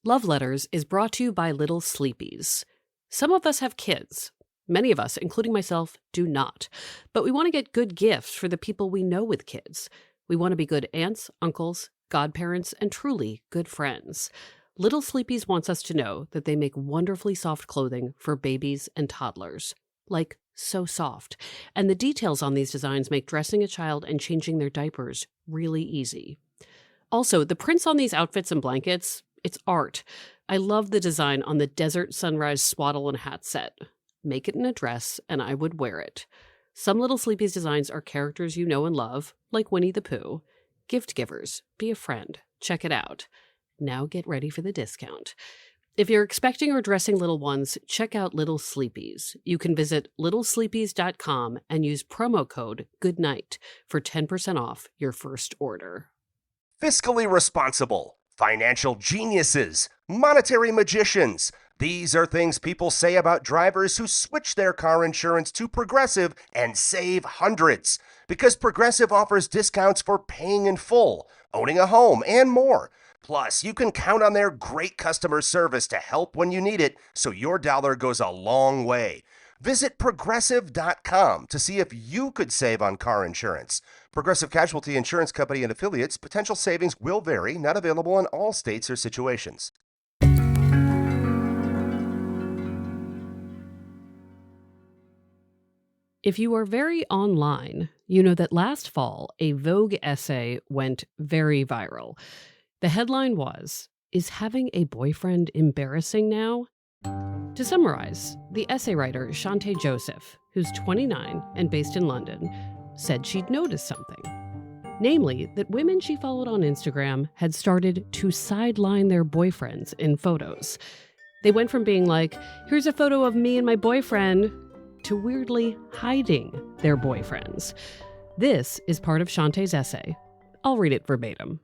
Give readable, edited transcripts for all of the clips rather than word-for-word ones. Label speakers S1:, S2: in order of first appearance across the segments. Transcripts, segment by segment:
S1: Love Letters is brought to you by Little Sleepies. Some of us have kids. Many of us, including myself, do not. But we want to get good gifts for the people we know with kids. We want to be good aunts, uncles, godparents, and truly good friends. Little Sleepies wants us to know that they make wonderfully soft clothing for babies and toddlers. Like, so soft. And the details on these designs make dressing a child and changing their diapers really easy. Also, the prints on these outfits and blankets, it's art. I love the design on the Desert Sunrise swaddle and hat set. Make it in a dress, and I would wear it. Some Little Sleepies designs are characters you know and love, like Winnie the Pooh. Gift givers, be a friend. Check it out. Now get ready for the discount. If you're expecting or dressing little ones, check out Little Sleepies. You can visit littlesleepies.com and use promo code GOODNIGHT for 10% off your first order.
S2: Fiscally responsible, financial geniuses, monetary magicians. These are things people say about drivers who switch their car insurance to Progressive and save hundreds. Because Progressive offers discounts for paying in full, owning a home, and more. Plus, you can count on their great customer service to help when you need it, so your dollar goes a long way. Visit Progressive.com to see if you could save on car insurance. Progressive Casualty Insurance Company and Affiliates. Potential savings will vary. Not available in all states or situations.
S1: If you are very online, you know that last fall, a Vogue essay went very viral. The headline was, "Is having a boyfriend embarrassing now?" To summarize, the essay writer Chanté Joseph, who's 29 and based in London, said she'd noticed something. Namely, that women she followed on Instagram had started to sideline their boyfriends in photos. They went from being like, "Here's a photo of me and my boyfriend," to weirdly hiding their boyfriends. This is part of Chanté's essay. I'll read it verbatim.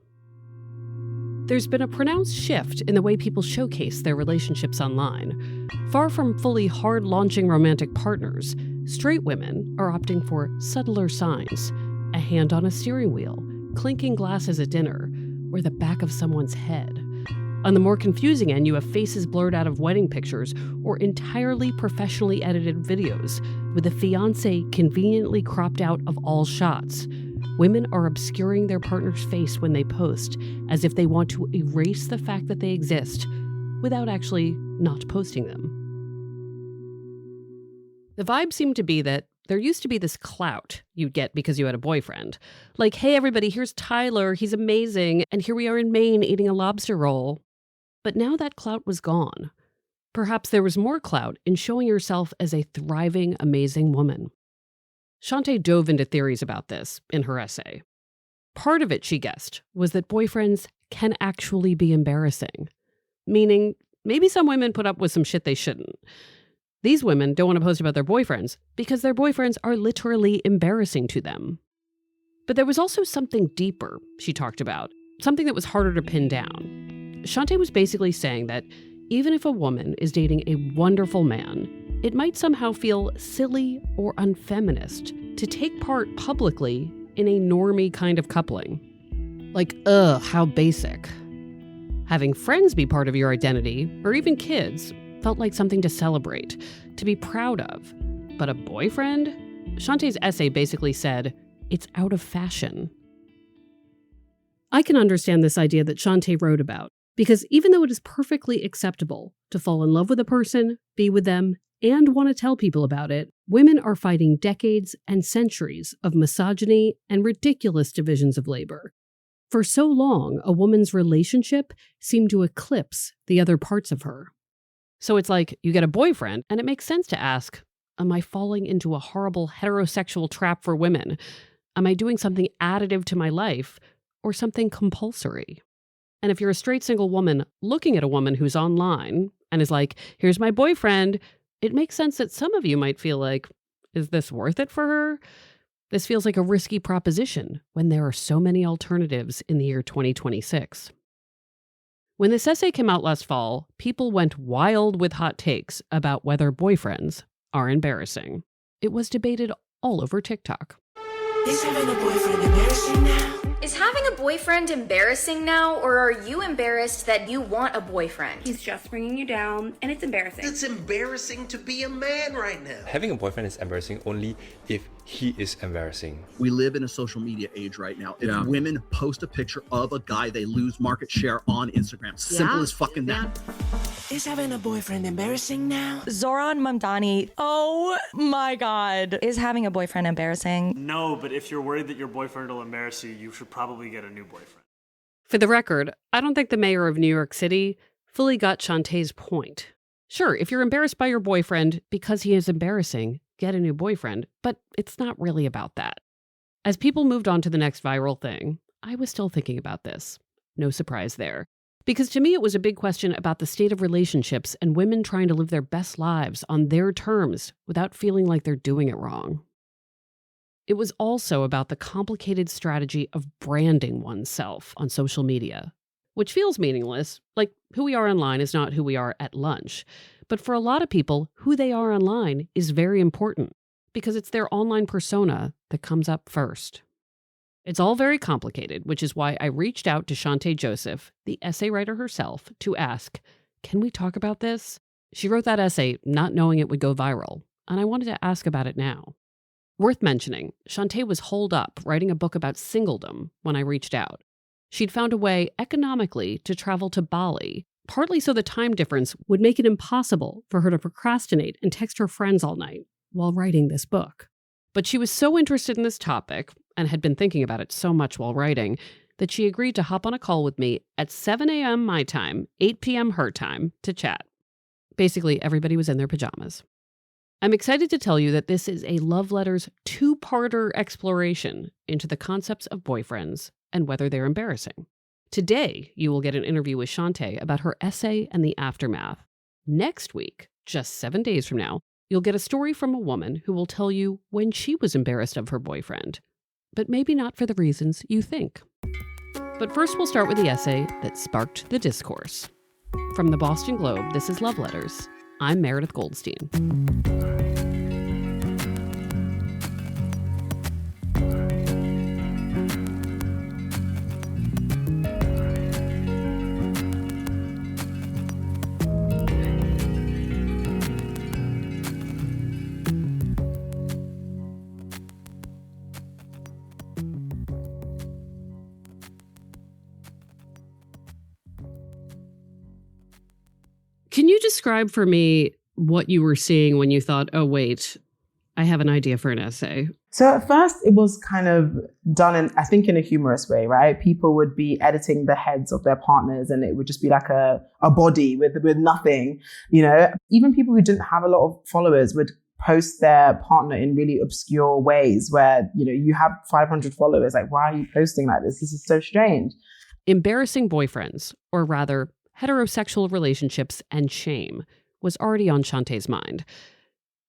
S1: There's been a pronounced shift in the way people showcase their relationships online. Far from fully hard-launching romantic partners, straight women are opting for subtler signs: a hand on a steering wheel, clinking glasses at dinner, or the back of someone's head. On the more confusing end, you have faces blurred out of wedding pictures or entirely professionally edited videos, with the fiancé conveniently cropped out of all shots. Women are obscuring their partner's face when they post, as if they want to erase the fact that they exist, without actually not posting them. The vibe seemed to be that there used to be this clout you'd get because you had a boyfriend. Like, "Hey everybody, here's Tyler, he's amazing, and here we are in Maine eating a lobster roll." But now that clout was gone. Perhaps there was more clout in showing yourself as a thriving, amazing woman. Chanté dove into theories about this in her essay. Part of it, she guessed, was that boyfriends can actually be embarrassing. Meaning, maybe some women put up with some shit they shouldn't. These women don't want to post about their boyfriends because their boyfriends are literally embarrassing to them. But there was also something deeper she talked about, something that was harder to pin down. Chanté was basically saying that even if a woman is dating a wonderful man, it might somehow feel silly or unfeminist to take part publicly in a normie kind of coupling. Like, how basic. Having friends be part of your identity, or even kids, felt like something to celebrate, to be proud of. But a boyfriend? Chanté's essay basically said, it's out of fashion. I can understand this idea that Chanté wrote about, because even though it is perfectly acceptable to fall in love with a person, be with them, and want to tell people about it, women are fighting decades and centuries of misogyny and ridiculous divisions of labor. For so long, a woman's relationship seemed to eclipse the other parts of her. So it's like, you get a boyfriend, and it makes sense to ask, am I falling into a horrible heterosexual trap for women? Am I doing something additive to my life, or something compulsory? And if you're a straight single woman looking at a woman who's online and is like, here's my boyfriend, it makes sense that some of you might feel like, is this worth it for her? This feels like a risky proposition when there are so many alternatives in the year 2026. When this essay came out last fall, people went wild with hot takes about whether boyfriends are embarrassing. It was debated all over TikTok.
S3: Is having a boyfriend embarrassing now?
S4: Is having a boyfriend embarrassing now, or are you embarrassed that you want a boyfriend?
S5: He's just bringing you down, and it's embarrassing.
S3: It's embarrassing to be a man right now.
S6: Having a boyfriend is embarrassing only if he is embarrassing.
S7: We live in a social media age right now. If women post a picture of a guy, they lose market share on Instagram. Simple as fucking that.
S3: Is having a boyfriend embarrassing now?
S8: Zoran Mamdani. Oh my God. Is having a boyfriend embarrassing?
S9: No, but if you're worried that your boyfriend will embarrass you, you should probably get a new boyfriend.
S1: For the record, I don't think the mayor of New York City fully got Chanté's point. Sure, if you're embarrassed by your boyfriend because he is embarrassing, get a new boyfriend, but it's not really about that. As people moved on to the next viral thing, I was still thinking about this. No surprise there. Because to me, it was a big question about the state of relationships and women trying to live their best lives on their terms without feeling like they're doing it wrong. It was also about the complicated strategy of branding oneself on social media, which feels meaningless, like who we are online is not who we are at lunch. But for a lot of people, who they are online is very important because it's their online persona that comes up first. It's all very complicated, which is why I reached out to Chanté Joseph, the essay writer herself, to ask, can we talk about this? She wrote that essay not knowing it would go viral, and I wanted to ask about it now. Worth mentioning, Chanté was holed up writing a book about singledom when I reached out. She'd found a way economically to travel to Bali, partly so the time difference would make it impossible for her to procrastinate and text her friends all night while writing this book. But she was so interested in this topic, and had been thinking about it so much while writing, that she agreed to hop on a call with me at 7 a.m. my time, 8 p.m. her time, to chat. Basically, everybody was in their pajamas. I'm excited to tell you that this is a Love Letters two-parter exploration into the concepts of boyfriends and whether they're embarrassing. Today, you will get an interview with Chanté about her essay and the aftermath. Next week, just 7 days from now, you'll get a story from a woman who will tell you when she was embarrassed of her boyfriend, but maybe not for the reasons you think. But first, we'll start with the essay that sparked the discourse. From the Boston Globe, this is Love Letters. I'm Meredith Goldstein. Can you describe for me what you were seeing when you thought, oh, wait, I have an idea for an essay?
S10: So at first it was kind of done I think in a humorous way, right? People would be editing the heads of their partners and it would just be like a body with nothing, you know? Even people who didn't have a lot of followers would post their partner in really obscure ways where, you know, you have 500 followers. Like, why are you posting like this? This is so strange.
S1: Embarrassing boyfriends, or rather, heterosexual relationships and shame, was already on Chanté's mind.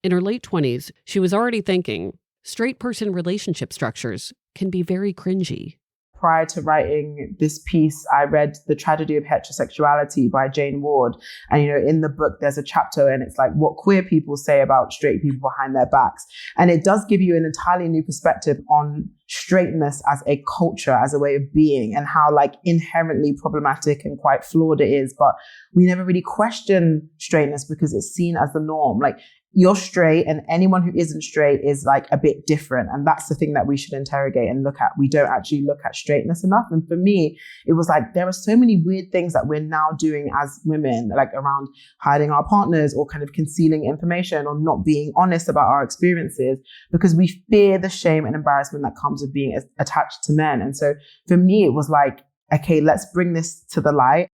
S1: In her late 20s, she was already thinking, straight person relationship structures can be very cringy.
S10: Prior to writing this piece, I read The Tragedy of Heterosexuality by Jane Ward. And, you know, in the book, there's a chapter and it's like what queer people say about straight people behind their backs. And it does give you an entirely new perspective on straightness as a culture, as a way of being, and how like inherently problematic and quite flawed it is. But we never really question straightness because it's seen as the norm. Like, you're straight and anyone who isn't straight is like a bit different. And that's the thing that we should interrogate and look at. We don't actually look at straightness enough. And for me, it was like, there are so many weird things that we're now doing as women, like around hiding our partners or kind of concealing information or not being honest about our experiences because we fear the shame and embarrassment that comes with being attached to men. And so for me, it was like, okay, let's bring this to the light.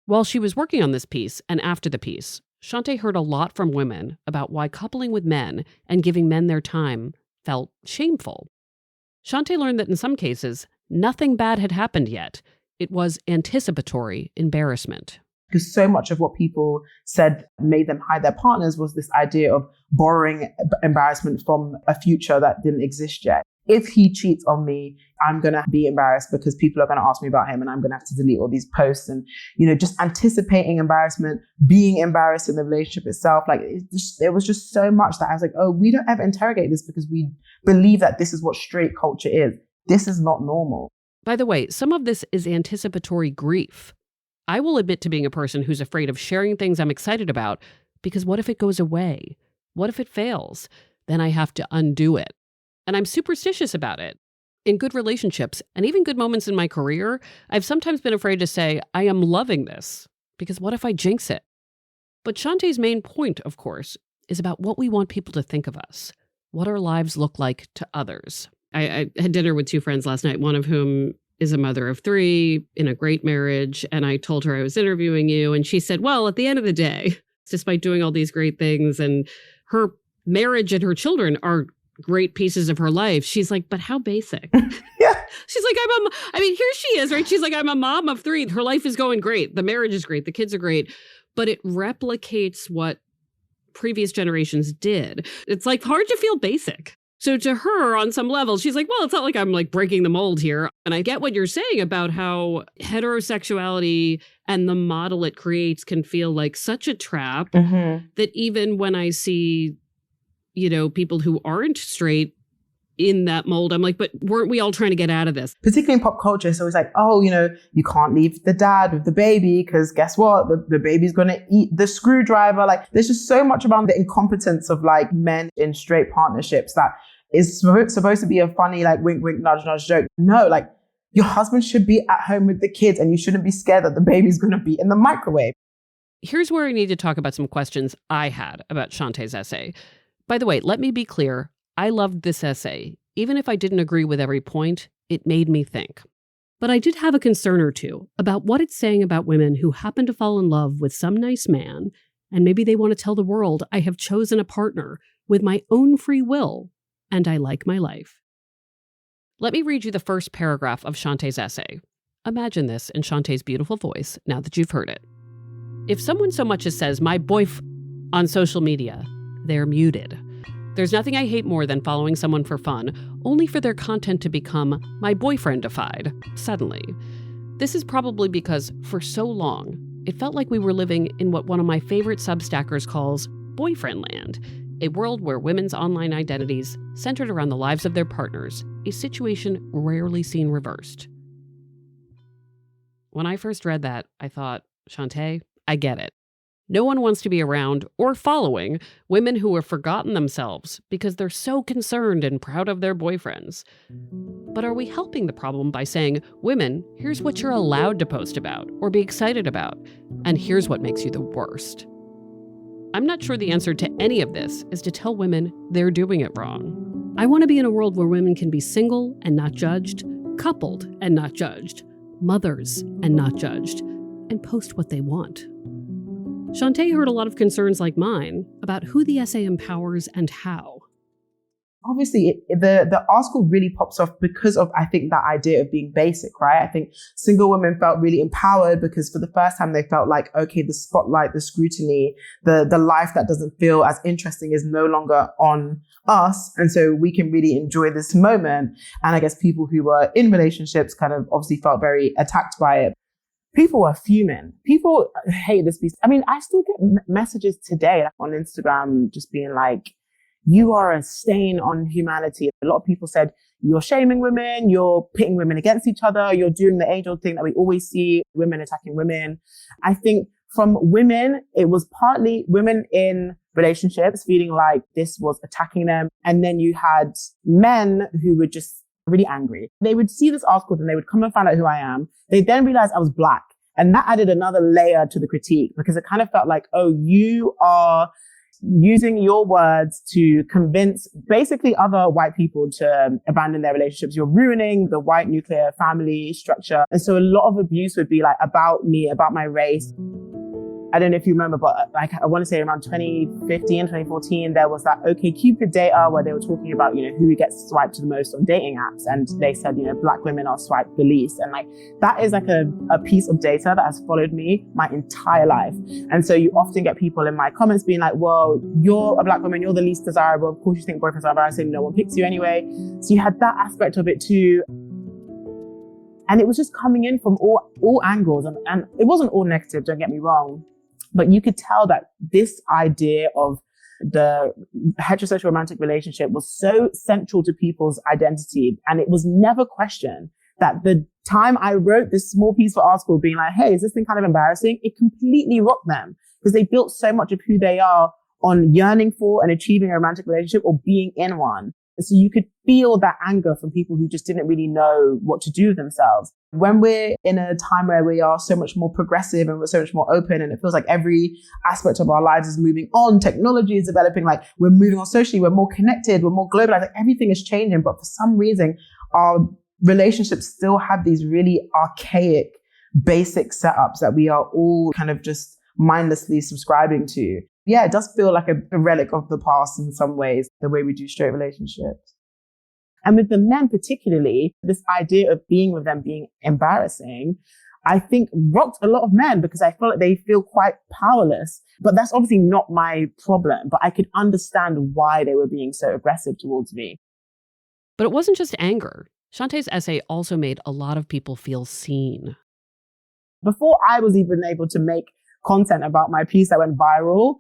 S1: While she was working on this piece and after the piece, Chanté heard a lot from women about why coupling with men and giving men their time felt shameful. Chanté learned that in some cases, nothing bad had happened yet. It was anticipatory embarrassment.
S10: Because so much of what people said made them hide their partners was this idea of borrowing embarrassment from a future that didn't exist yet. If he cheats on me, I'm going to be embarrassed because people are going to ask me about him and I'm going to have to delete all these posts. And, just anticipating embarrassment, being embarrassed in the relationship itself. Like, there was just so much that I was like, oh, we don't ever interrogate this because we believe that this is what straight culture is. This is not normal.
S1: By the way, some of this is anticipatory grief. I will admit to being a person who's afraid of sharing things I'm excited about because what if it goes away? What if it fails? Then I have to undo it. And I'm superstitious about it. In good relationships and even good moments in my career, I've sometimes been afraid to say, I am loving this, because what if I jinx it? But Chanté's main point, of course, is about what we want people to think of us, what our lives look like to others. I had dinner with 2 friends last night, one of whom is a mother of 3 in a great marriage. And I told her I was interviewing you. And she said, well, at the end of the day, despite doing all these great things and her marriage and her children are great pieces of her life. She's like, but how basic?
S10: Yeah.
S1: She's like, here she is, right? She's like, I'm a mom of 3. Her life is going great. The marriage is great. The kids are great. But it replicates what previous generations did. It's like hard to feel basic. So to her, on some level, she's like, well, it's not like I'm like breaking the mold here. And I get what you're saying about how heterosexuality and the model it creates can feel like such a trap that even when I see, people who aren't straight in that mold, I'm like, but weren't we all trying to get out of this?
S10: Particularly in pop culture. So it's like, oh, you can't leave the dad with the baby because guess what? The baby's going to eat the screwdriver. Like, there's just so much about the incompetence of like men in straight partnerships that is supposed to be a funny, like wink, wink, nudge, nudge joke. No, like your husband should be at home with the kids and you shouldn't be scared that the baby's going to be in the microwave.
S1: Here's where I need to talk about some questions I had about Chanté's essay. By the way, let me be clear. I loved this essay. Even if I didn't agree with every point, it made me think. But I did have a concern or two about what it's saying about women who happen to fall in love with some nice man, and maybe they want to tell the world I have chosen a partner with my own free will, and I like my life. Let me read you the first paragraph of Chanté's essay. Imagine this in Chanté's beautiful voice now that you've heard it. If someone so much as says my on social media, they're muted. There's nothing I hate more than following someone for fun, only for their content to become my boyfriendified, suddenly. This is probably because, for so long, it felt like we were living in what one of my favorite Substackers calls boyfriend land, a world where women's online identities centered around the lives of their partners, a situation rarely seen reversed. When I first read that, I thought, Chanté, I get it. No one wants to be around or following women who have forgotten themselves because they're so concerned and proud of their boyfriends. But are we helping the problem by saying, women, here's what you're allowed to post about or be excited about, and here's what makes you the worst? I'm not sure the answer to any of this is to tell women they're doing it wrong. I want to be in a world where women can be single and not judged, coupled and not judged, mothers and not judged, and post what they want. Chanté heard a lot of concerns like mine about who the essay empowers and how.
S10: Obviously, the article really pops off because of, I think, that idea of being basic, right? I think single women felt really empowered because for the first time they felt like, okay, the spotlight, the scrutiny, the life that doesn't feel as interesting is no longer on us. And so we can really enjoy this moment. And I guess people who were in relationships kind of obviously felt very attacked by it. People were fuming. People hate this piece. I mean, I still get messages today on Instagram just being like, you are a stain on humanity. A lot of people said, you're shaming women, you're pitting women against each other, you're doing the age old thing that we always see, women attacking women. I think from women, it was partly women in relationships feeling like this was attacking them. And then you had men who were just really angry. They would see this article and they would come and find out who I am. They then realized I was Black. And that added another layer to the critique because it kind of felt like, oh, you are using your words to convince basically other white people to abandon their relationships. You're ruining the white nuclear family structure. And so a lot of abuse would be like about me, about my race. I don't know if you remember, but like I want to say around 2015, 2014, there was that OkCupid data where they were talking about, who gets swiped the most on dating apps. And they said, Black women are swiped the least. And like, that is like a piece of data that has followed me my entire life. And so you often get people in my comments being like, well, you're a Black woman, you're the least desirable. Of course you think boyfriends are embarrassing. No one picks you anyway. So you had that aspect of it too. And it was just coming in from all angles. And it wasn't all negative, don't get me wrong. But you could tell that this idea of the heterosexual romantic relationship was so central to people's identity. And it was never questioned. That the time I wrote this small piece for our school being like, hey, is this thing kind of embarrassing? It completely rocked them because they built so much of who they are on yearning for and achieving a romantic relationship or being in one. So you could feel that anger from people who just didn't really know what to do with themselves. When we're in a time where we are so much more progressive and we're so much more open and it feels like every aspect of our lives is moving on, technology is developing, like we're moving on socially, we're more connected, we're more globalized, like everything is changing. But for some reason, our relationships still have these really archaic, basic setups that we are all kind of just mindlessly subscribing to. Yeah, it does feel like a relic of the past in some ways, the way we do straight relationships. And with the men particularly, this idea of being with them being embarrassing, I think rocked a lot of men because I feel like they feel quite powerless. But that's obviously not my problem. But I could understand why they were being so aggressive towards me.
S1: But it wasn't just anger. Chanté's essay also made a lot of people feel seen.
S10: Before I was even able to make content about my piece that went viral,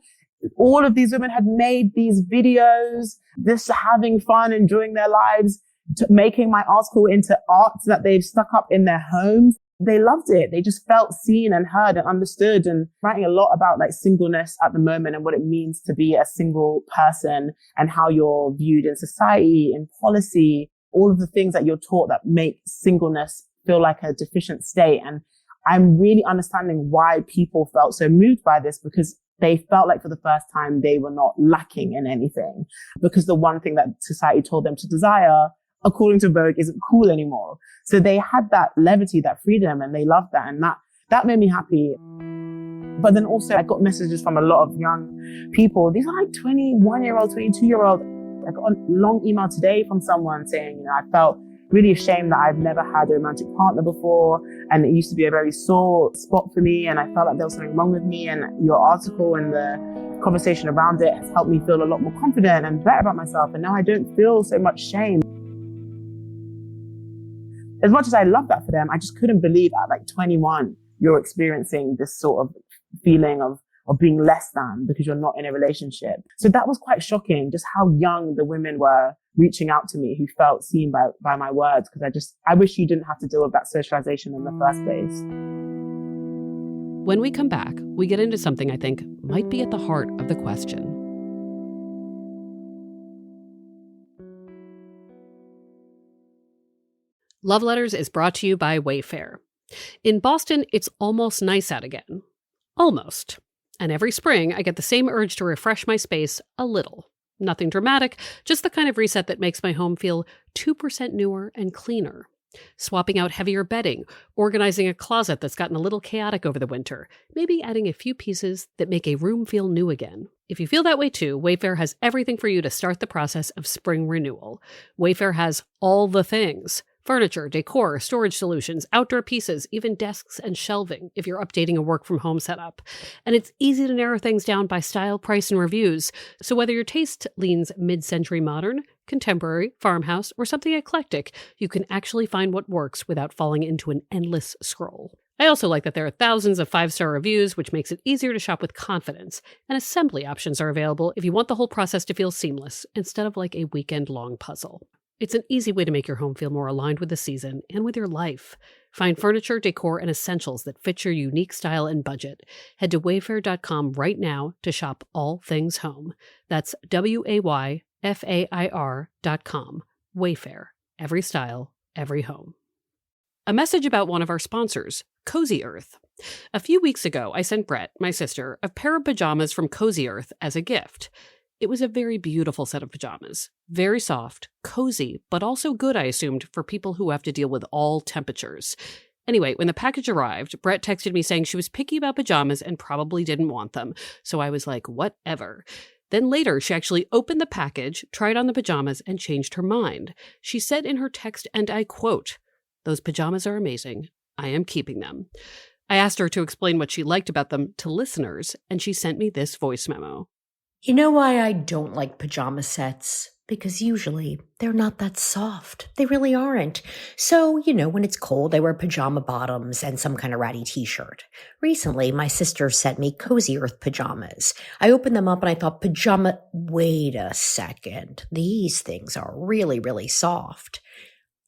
S10: all of these women had made these videos, just having fun, enjoying their lives, making my article into art that they've stuck up in their homes. They loved it. They just felt seen and heard and understood, and writing a lot about like singleness at the moment and what it means to be a single person and how you're viewed in society, in policy, all of the things that you're taught that make singleness feel like a deficient state. And I'm really understanding why people felt so moved by this, because they felt like for the first time they were not lacking in anything, because the one thing that society told them to desire, according to Vogue, isn't cool anymore. So they had that levity, that freedom, and they loved that. And that made me happy. But then also I got messages from a lot of young people. These are like 21-year-olds, 22-year-olds. I got a long email today from someone saying, I felt really ashamed that I've never had a romantic partner before, and it used to be a very sore spot for me, and I felt like there was something wrong with me, and your article and the conversation around it has helped me feel a lot more confident and better about myself, and now I don't feel so much shame. As much as I love that for them, I just couldn't believe at like 21 you're experiencing this sort of feeling of being less than because you're not in a relationship. So that was quite shocking, just how young the women were reaching out to me who felt seen by my words, because I wish you didn't have to deal with that socialization in the first place.
S1: When we come back, we get into something I think might be at the heart of the question. Love Letters is brought to you by Wayfair. In Boston, it's almost nice out again. Almost. And every spring, I get the same urge to refresh my space a little. Nothing dramatic, just the kind of reset that makes my home feel 2% newer and cleaner. Swapping out heavier bedding, organizing a closet that's gotten a little chaotic over the winter, maybe adding a few pieces that make a room feel new again. If you feel that way too, Wayfair has everything for you to start the process of spring renewal. Wayfair has all the things. Furniture, decor, storage solutions, outdoor pieces, even desks and shelving if you're updating a work-from-home setup. And it's easy to narrow things down by style, price, and reviews. So whether your taste leans mid-century modern, contemporary, farmhouse, or something eclectic, you can actually find what works without falling into an endless scroll. I also like that there are thousands of 5-star reviews, which makes it easier to shop with confidence. And assembly options are available if you want the whole process to feel seamless, instead of like a weekend-long puzzle. It's an easy way to make your home feel more aligned with the season and with your life. Find furniture, decor, and essentials that fit your unique style and budget. Head to wayfair.com right now to shop all things home. That's WAYFAIR.com. Wayfair. Every style, every home. A message about one of our sponsors, Cozy Earth. A few weeks ago, I sent Brett, my sister, a pair of pajamas from Cozy Earth as a gift. It was a very beautiful set of pajamas. Very soft, cozy, but also good, I assumed, for people who have to deal with all temperatures. Anyway, when the package arrived, Brett texted me saying she was picky about pajamas and probably didn't want them. So I was like, whatever. Then later, she actually opened the package, tried on the pajamas, and changed her mind. She said in her text, and I quote, "Those pajamas are amazing. I am keeping them." I asked her to explain what she liked about them to listeners, and she sent me this voice memo.
S11: You know why I don't like pajama sets? Because usually they're not that soft. They really aren't. So, when it's cold, I wear pajama bottoms and some kind of ratty t-shirt. Recently, my sister sent me Cozy Earth pajamas. I opened them up and I thought, wait a second. These things are really, really soft.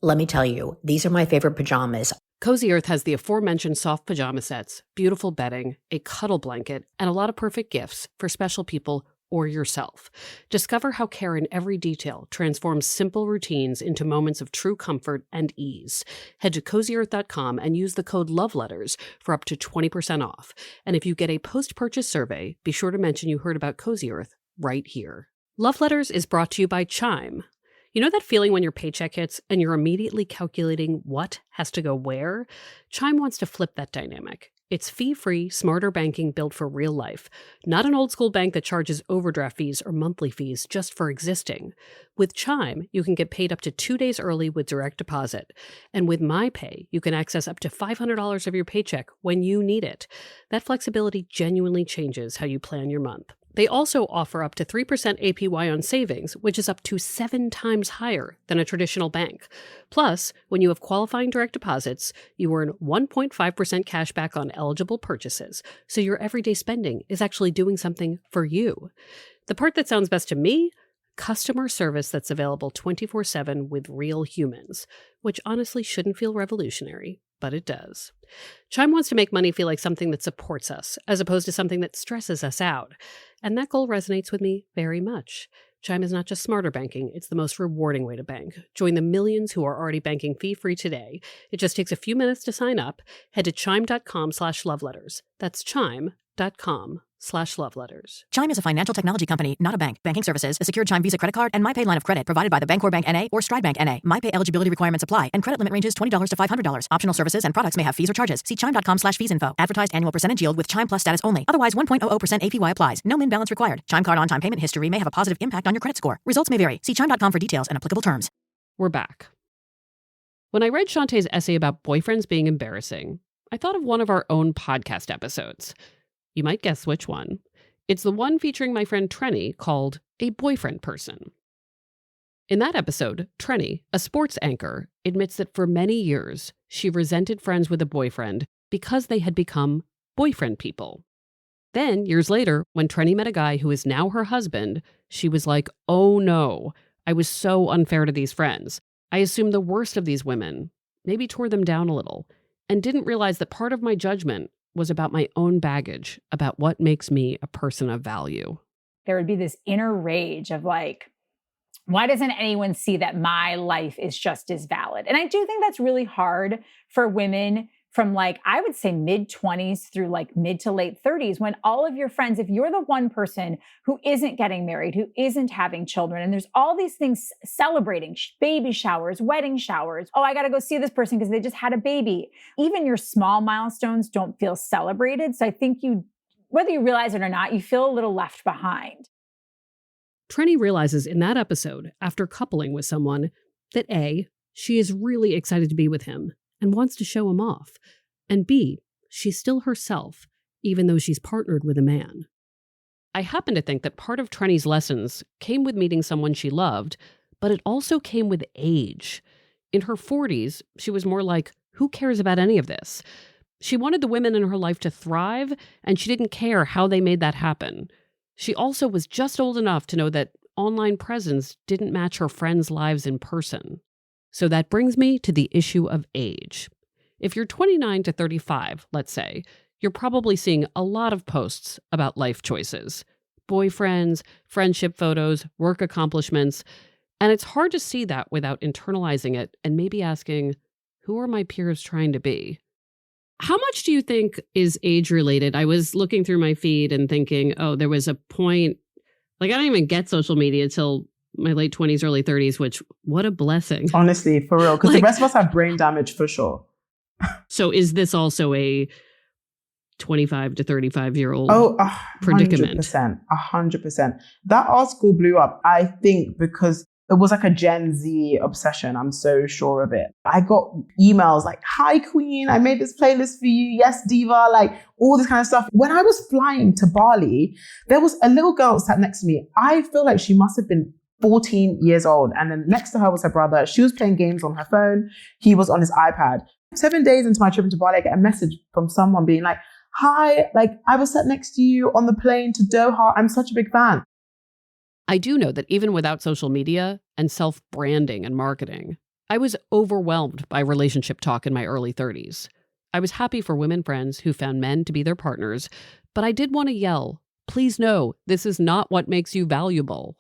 S11: Let me tell you, these are my favorite pajamas.
S1: Cozy Earth has the aforementioned soft pajama sets, beautiful bedding, a cuddle blanket, and a lot of perfect gifts for special people or yourself. Discover how care in every detail transforms simple routines into moments of true comfort and ease. Head to CozyEarth.com and use the code LOVELETTERS for up to 20% off. And if you get a post-purchase survey, be sure to mention you heard about Cozy Earth right here. Love Letters is brought to you by Chime. You know that feeling when your paycheck hits and you're immediately calculating what has to go where? Chime wants to flip that dynamic. It's fee-free, smarter banking built for real life. Not an old-school bank that charges overdraft fees or monthly fees just for existing. With Chime, you can get paid up to 2 days early with direct deposit. And with MyPay, you can access up to $500 of your paycheck when you need it. That flexibility genuinely changes how you plan your month. They also offer up to 3% APY on savings, which is up to 7 times higher than a traditional bank. Plus, when you have qualifying direct deposits, you earn 1.5% cash back on eligible purchases, so your everyday spending is actually doing something for you. The part that sounds best to me? Customer service that's available 24/7 with real humans, which honestly shouldn't feel revolutionary, but it does. Chime wants to make money feel like something that supports us, as opposed to something that stresses us out. And that goal resonates with me very much. Chime is not just smarter banking, it's the most rewarding way to bank. Join the millions who are already banking fee-free today. It just takes a few minutes to sign up. Head to chime.com/loveletters. That's chime.com/loveletters.
S12: Chime is a financial technology company, not a bank. Banking services, a secured Chime Visa credit card, and MyPay line of credit provided by the Bancorp Bank N.A. or Stride Bank N.A. MyPay eligibility requirements apply, and credit limit ranges $20 to $500. Optional services and products may have fees or charges. See chime.com/fees info. Advertised annual percentage yield with Chime Plus status only. Otherwise, 1.00% APY applies. No min balance required. Chime card on-time payment history may have a positive impact on your credit score. Results may vary. See chime.com for details and applicable terms.
S1: We're back. When I read Chanté's essay about boyfriends being embarrassing, I thought of one of our own podcast episodes. You might guess which one. It's the one featuring my friend Trenny called A Boyfriend Person. In that episode, Trenny, a sports anchor, admits that for many years, she resented friends with a boyfriend because they had become boyfriend people. Then, years later, when Trenny met a guy who is now her husband, she was like, oh no, I was so unfair to these friends. I assumed the worst of these women, maybe tore them down a little, and didn't realize that part of my judgment was about my own baggage, about what makes me a person of value.
S13: There would be this inner rage of like, why doesn't anyone see that my life is just as valid? And I do think that's really hard for women from like, I would say mid-20s through like mid to late 30s, when all of your friends, if you're the one person who isn't getting married, who isn't having children, and there's all these things celebrating, baby showers, wedding showers. Oh, I got to go see this person because they just had a baby. Even your small milestones don't feel celebrated. So I think whether you realize it or not, you feel a little left behind.
S1: Trenny realizes in that episode, after coupling with someone, that A, she is really excited to be with him and wants to show him off, and B, she's still herself, even though she's partnered with a man. I happen to think that part of Trenny's lessons came with meeting someone she loved, but it also came with age. In her 40s, she was more like, who cares about any of this? She wanted the women in her life to thrive, and she didn't care how they made that happen. She also was just old enough to know that online presence didn't match her friends' lives in person. So that brings me to the issue of age. If you're 29 to 35, let's say, you're probably seeing a lot of posts about life choices, boyfriends, friendship photos, work accomplishments, and it's hard to see that without internalizing it and maybe asking, who are my peers trying to be? How much do you think is age related? I was looking through my feed and thinking, oh, there was a point, like I don't even get social media till my late 20s, early 30s, which what a blessing.
S10: Honestly, for real. Because the rest of us have brain damage for sure.
S1: So is this also a 25 to 35-year-old
S10: predicament? 100%. That article blew up, I think, because it was like a Gen Z obsession. I'm so sure of it. I got emails like, "Hi, Queen, I made this playlist for you. Yes, Diva," like all this kind of stuff. When I was flying to Bali, there was a little girl sat next to me. I feel like she must have been 14 years old. And then next to her was her brother. She was playing games on her phone. He was on his iPad. 7 days into my trip into Bali, I get a message from someone being like, "Hi, like I was sat next to you on the plane to Doha. I'm such a big fan."
S1: I do know that even without social media and self-branding and marketing, I was overwhelmed by relationship talk in my early 30s. I was happy for women friends who found men to be their partners, but I did want to yell, "Please no, this is not what makes you valuable."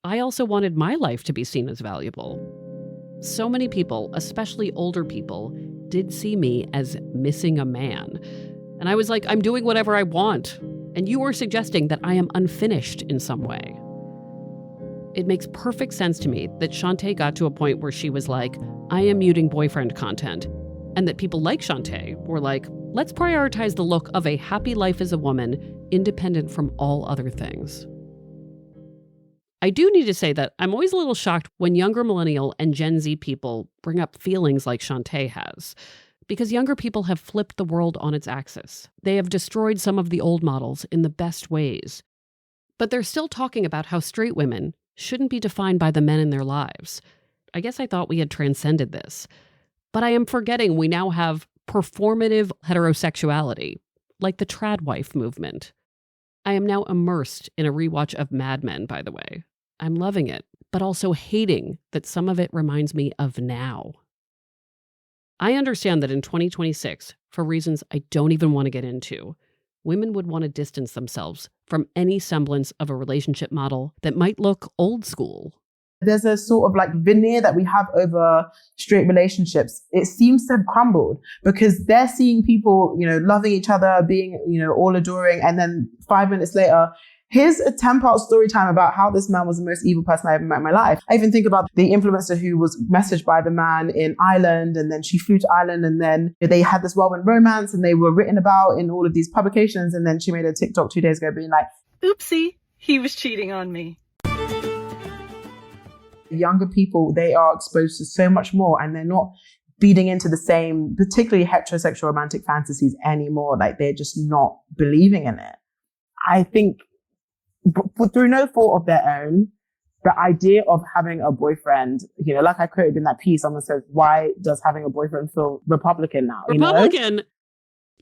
S1: I also wanted my life to be seen as valuable. So many people, especially older people, did see me as missing a man. And I was like, I'm doing whatever I want. And you are suggesting that I am unfinished in some way. It makes perfect sense to me that Chanté got to a point where she was like, I am muting boyfriend content. And that people like Chanté were like, let's prioritize the look of a happy life as a woman, independent from all other things. I do need to say that I'm always a little shocked when younger millennial and Gen Z people bring up feelings like Chanté has. Because younger people have flipped the world on its axis. They have destroyed some of the old models in the best ways. But they're still talking about how straight women shouldn't be defined by the men in their lives. I guess I thought we had transcended this. But I am forgetting we now have performative heterosexuality, like the trad wife movement. I am now immersed in a rewatch of Mad Men, by the way. I'm loving it, but also hating that some of it reminds me of now. I understand that in 2026, for reasons I don't even want to get into, women would want to distance themselves from any semblance of a relationship model that might look old school.
S10: There's a sort of like veneer that we have over straight relationships. It seems to have crumbled because they're seeing people, loving each other, being, all adoring. And then 5 minutes later, here's a 10-part story time about how this man was the most evil person I ever met in my life. I even think about the influencer who was messaged by the man in Ireland, and then she flew to Ireland, and then they had this whirlwind romance, and they were written about in all of these publications. And then she made a TikTok 2 days ago being like, "Oopsie, he was cheating on me." Younger people, they are exposed to so much more, and they're not feeding into the same, particularly heterosexual romantic fantasies anymore. Like they're just not believing in it. I think through no fault of their own, the idea of having a boyfriend, like I quoted in that piece, someone says, why does having a boyfriend feel Republican now?
S1: Republican?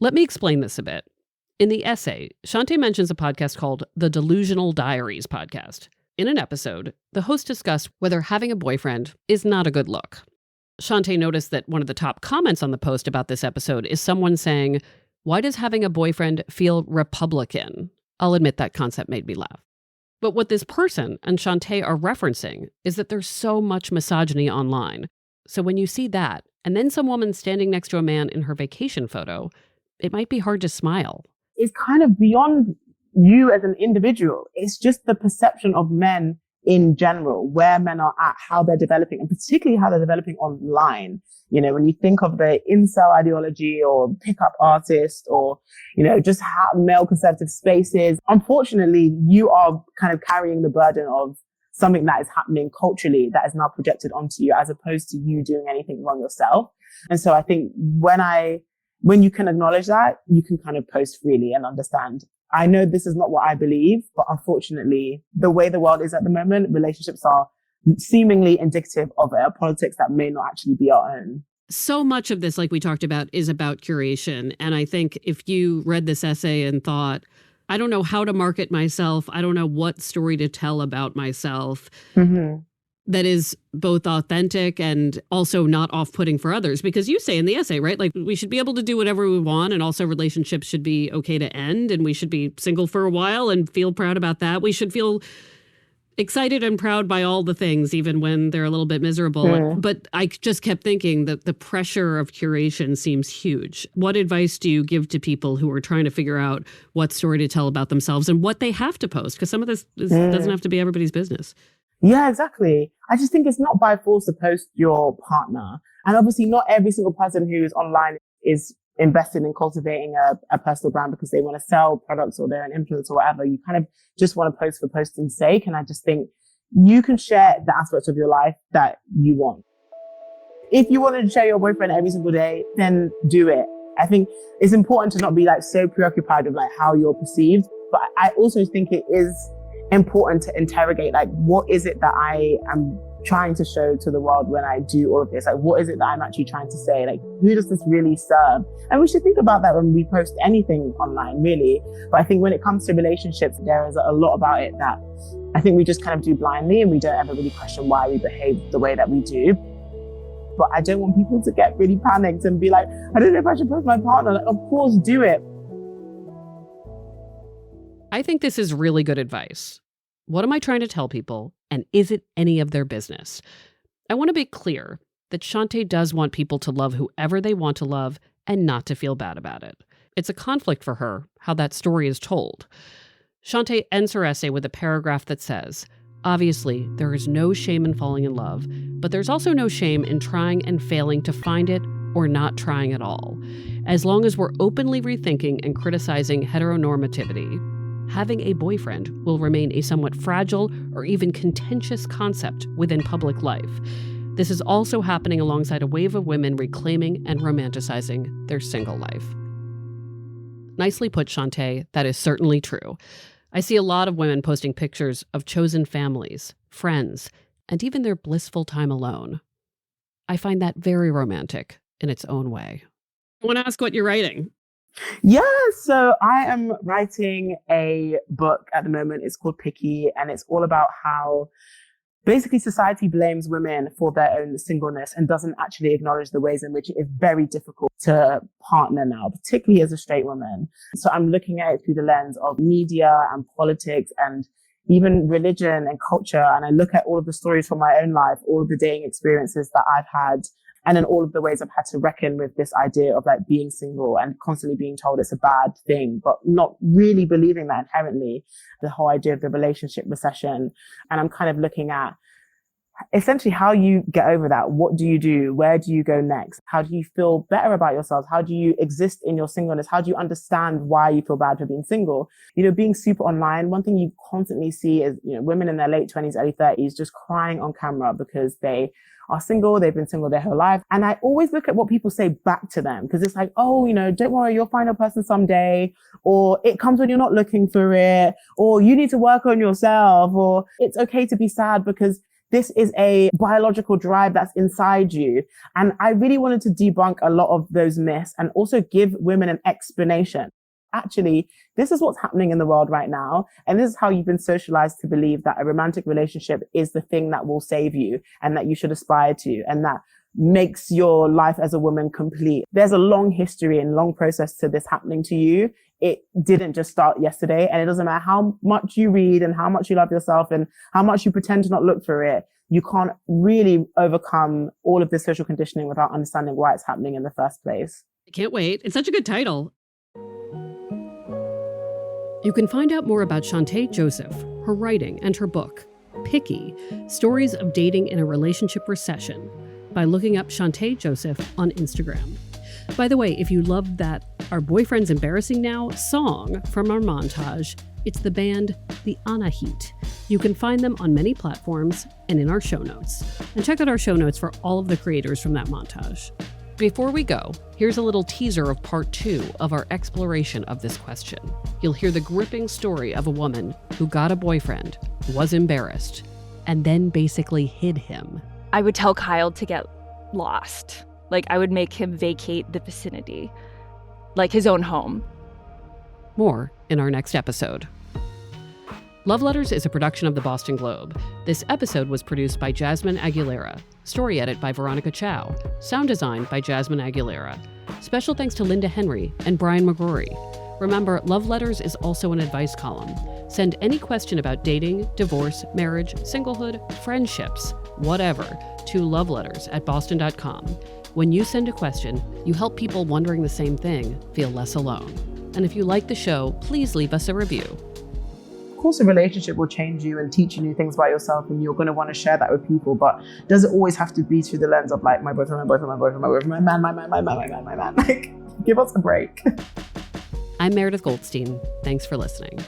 S1: Let me explain this a bit. In the essay, Chanté mentions a podcast called The Delusional Diaries podcast. In an episode, the host discussed whether having a boyfriend is not a good look. Chanté noticed that one of the top comments on the post about this episode is someone saying, why does having a boyfriend feel Republican? I'll admit that concept made me laugh. But what this person and Chanté are referencing is that there's so much misogyny online. So when you see that, and then some woman standing next to a man in her vacation photo, it might be hard to smile.
S10: It's kind of beyond you as an individual. It's just the perception of men in general, where men are at, how they're developing, and particularly how they're developing online. When you think of the incel ideology or pickup artist or, just how male conservative spaces, unfortunately, you are kind of carrying the burden of something that is happening culturally that is now projected onto you as opposed to you doing anything wrong yourself. And so I think when you can acknowledge that, you can kind of post freely and understand. I know this is not what I believe, but unfortunately, the way the world is at the moment, relationships are seemingly indicative of a politics that may not actually be our own.
S1: So much of this, like we talked about, is about curation. And I think if you read this essay and thought, I don't know how to market myself, I don't know what story to tell about myself, that is both authentic and also not off-putting for others. Because you say in the essay, right, like we should be able to do whatever we want, and also relationships should be okay to end, and we should be single for a while and feel proud about that. We should feel excited and proud by all the things, even when they're a little bit miserable. But I just kept thinking that the pressure of curation seems huge. What advice do you give to people who are trying to figure out what story to tell about themselves and what they have to post? Because some of this doesn't have to be everybody's business.
S10: Yeah, exactly. I just think it's not by force to post your partner. And obviously not every single person who is online is invested in cultivating a personal brand because they want to sell products or they're an influencer or whatever. You kind of just want to post for posting's sake. And I just think you can share the aspects of your life that you want. If you want to share your boyfriend every single day, then do it. I think it's important to not be like so preoccupied with like how you're perceived. But I also think it is important to interrogate, like, what is it that I am trying to show to the world when I do all of this? Like, what is it that I'm actually trying to say? Like, who does this really serve? And we should think about that when we post anything online, really. But I think when it comes to relationships, there is a lot about it that I think we just kind of do blindly, and we don't ever really question why we behave the way that we do. But I don't want people to get really panicked and be like, I don't know if I should post my partner. Like, of course, do it.
S1: I think this is really good advice. What am I trying to tell people, and is it any of their business? I want to be clear that Chanté does want people to love whoever they want to love and not to feel bad about it. It's a conflict for her how that story is told. Chanté ends her essay with a paragraph that says, obviously, there is no shame in falling in love, but there's also no shame in trying and failing to find it or not trying at all. As long as we're openly rethinking and criticizing heteronormativity, having a boyfriend will remain a somewhat fragile or even contentious concept within public life. This is also happening alongside a wave of women reclaiming and romanticizing their single life. Nicely put, Chanté. That is certainly true. I see a lot of women posting pictures of chosen families, friends, and even their blissful time alone. I find that very romantic in its own way. I want to ask what you're writing.
S10: Yeah, so I am writing a book at the moment. It's called Picky, and it's all about how basically society blames women for their own singleness and doesn't actually acknowledge the ways in which it is very difficult to partner now, particularly as a straight woman. So I'm looking at it through the lens of media and politics and even religion and culture. And I look at all of the stories from my own life, all of the dating experiences that I've had, and then all of the ways I've had to reckon with this idea of like being single and constantly being told it's a bad thing, but not really believing that inherently, the whole idea of the relationship recession. And I'm kind of looking at essentially how you get over that. What do you do? Where do you go next? How do you feel better about yourself? How do you exist in your singleness? How do you understand why you feel bad for being single? You know, being super online, one thing you constantly see is, you know, women in their late 20s, early 30s just crying on camera because they are single, they've been single their whole life. And I always look at what people say back to them, because it's like, oh, you know, don't worry, you'll find a person someday, or it comes when you're not looking for it, or you need to work on yourself, or it's okay to be sad because this is a biological drive that's inside you. And I really wanted to debunk a lot of those myths and also give women an explanation. Actually, this is what's happening in the world right now. And this is how you've been socialized to believe that a romantic relationship is the thing that will save you and that you should aspire to and that makes your life as a woman complete. There's a long history and long process to this happening to you. It didn't just start yesterday, and it doesn't matter how much you read and how much you love yourself and how much you pretend to not look for it. You can't really overcome all of this social conditioning without understanding why it's happening in the first place.
S1: I can't wait. It's such a good title. You can find out more about Chanté Joseph, her writing, and her book, Picky, Stories of Dating in a Relationship Recession, by looking up Chanté Joseph on Instagram. By the way, if you loved that Our Boyfriend's Embarrassing Now song from our montage, it's the band The Anahit. You can find them on many platforms and in our show notes. And check out our show notes for all of the creators from that montage. Before we go, here's a little teaser of part 2 of our exploration of this question. You'll hear the gripping story of a woman who got a boyfriend, was embarrassed, and then basically hid him.
S14: I would tell Kyle to get lost. Like, I would make him vacate the vicinity, like his own home.
S1: More in our next episode. Love Letters is a production of the Boston Globe. This episode was produced by Jasmine Aguilera. Story edit by Veronica Chow. Sound design by Jasmine Aguilera. Special thanks to Linda Henry and Brian McGrory. Remember, Love Letters is also an advice column. Send any question about dating, divorce, marriage, singlehood, friendships, whatever, to loveletters@boston.com. When you send a question, you help people wondering the same thing feel less alone. And if you like the show, please leave us a review.
S10: course, a relationship will change you and teach you new things about yourself, and you're going to want to share that with people. But does it always have to be through the lens of like my boyfriend, my man, my man? Like, give us a break.
S1: I'm Meredith Goldstein. Thanks for listening.